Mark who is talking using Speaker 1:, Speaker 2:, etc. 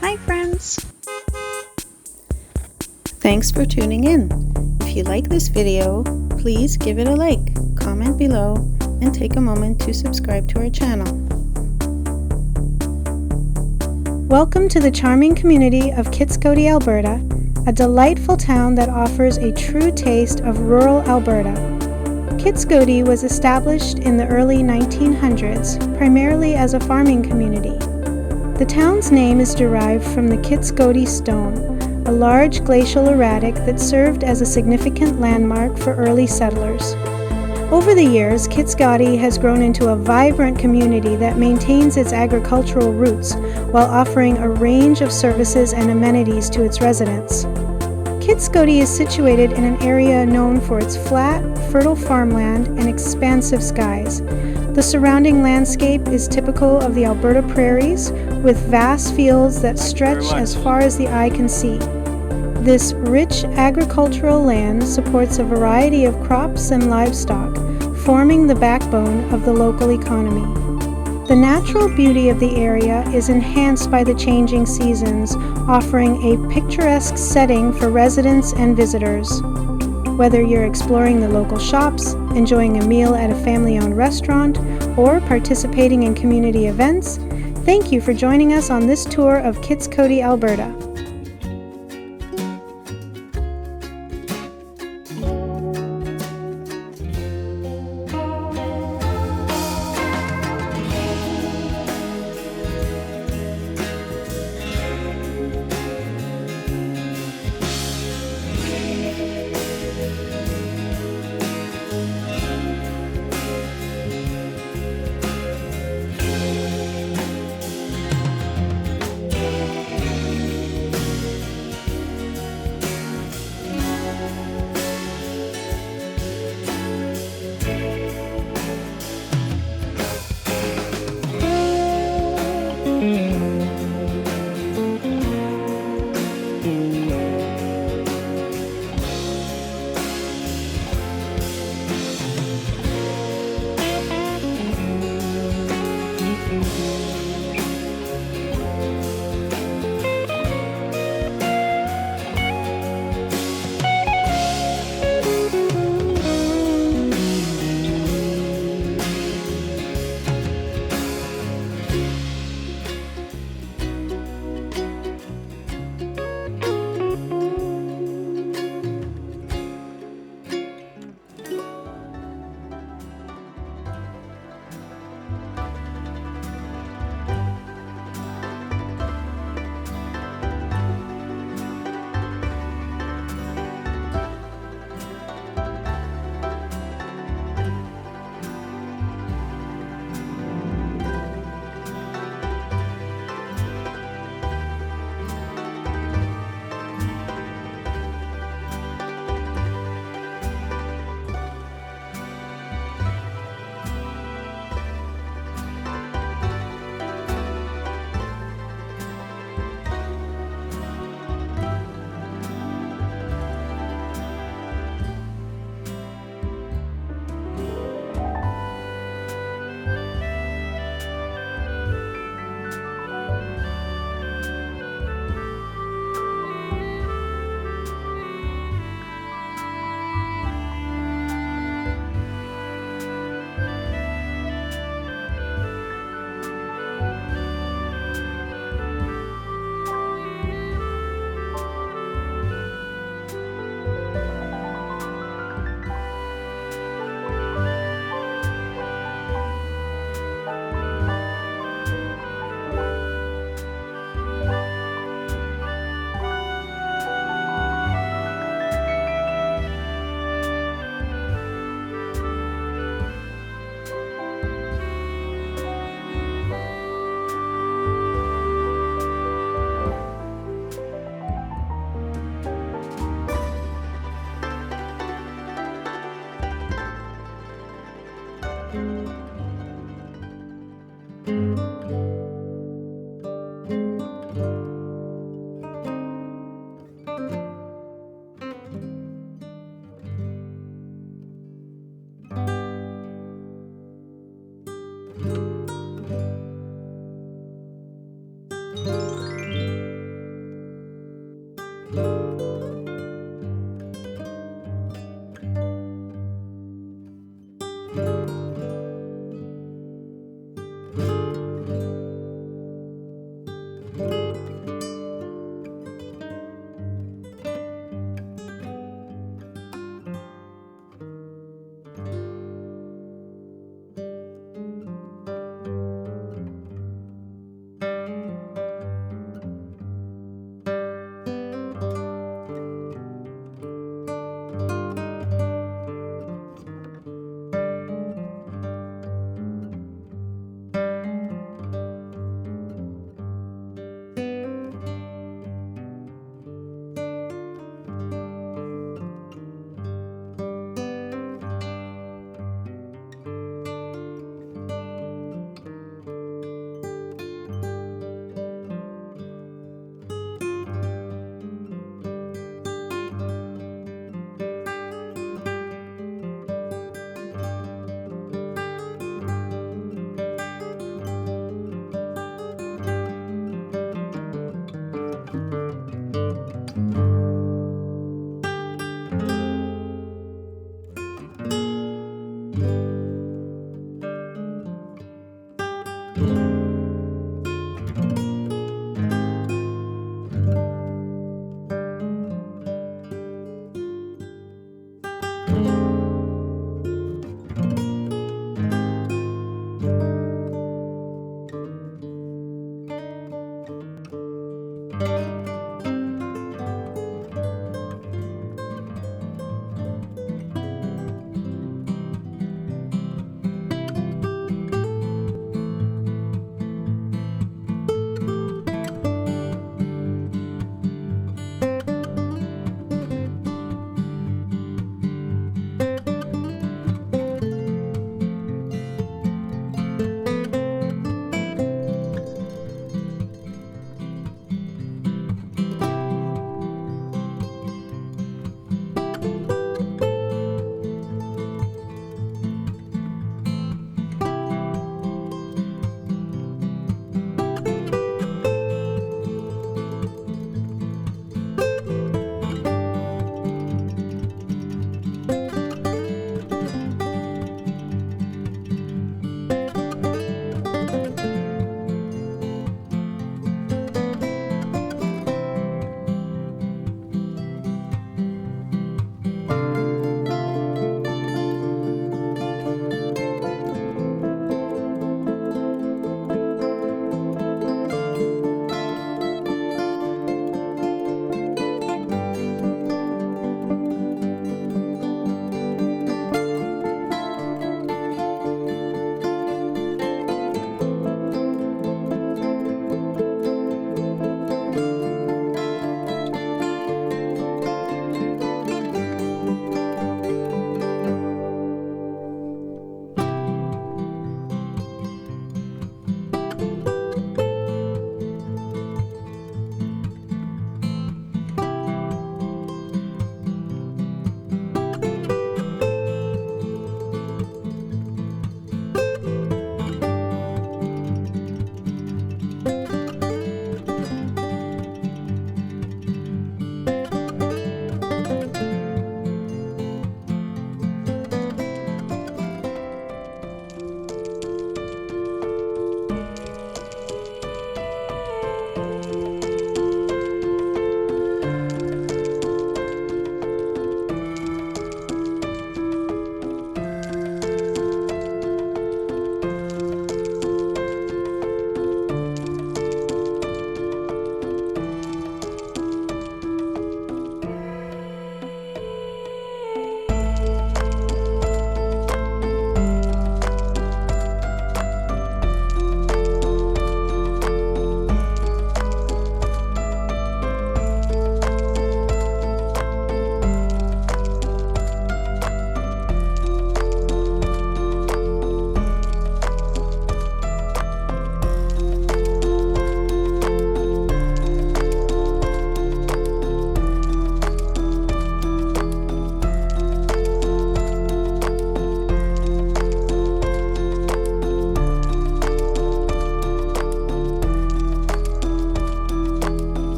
Speaker 1: Hi friends! Thanks for tuning in. If you like this video, please give it a like, comment below, and take a moment to subscribe to our channel. Welcome to the charming community of Kitscoty, Alberta, a delightful town that offers a true taste of rural Alberta. Kitscoty was established in the early 1900s, primarily as a farming community. The town's name is derived from the Kitscoty Stone, a large glacial erratic that served as a significant landmark for early settlers. Over the years, Kitscoty has grown into a vibrant community that maintains its agricultural roots while offering a range of services and amenities to its residents. Kitscoty is situated in an area known for its flat, fertile farmland and expansive skies. The surrounding landscape is typical of the Alberta prairies, with vast fields that stretch as far as the eye can see. This rich agricultural land supports a variety of crops and livestock, forming the backbone of the local economy. The natural beauty of the area is enhanced by the changing seasons, offering a picturesque setting for residents and visitors. Whether you're exploring the local shops, enjoying a meal at a family-owned restaurant, or participating in community events, thank you for joining us on this tour of Kitscoty, Alberta.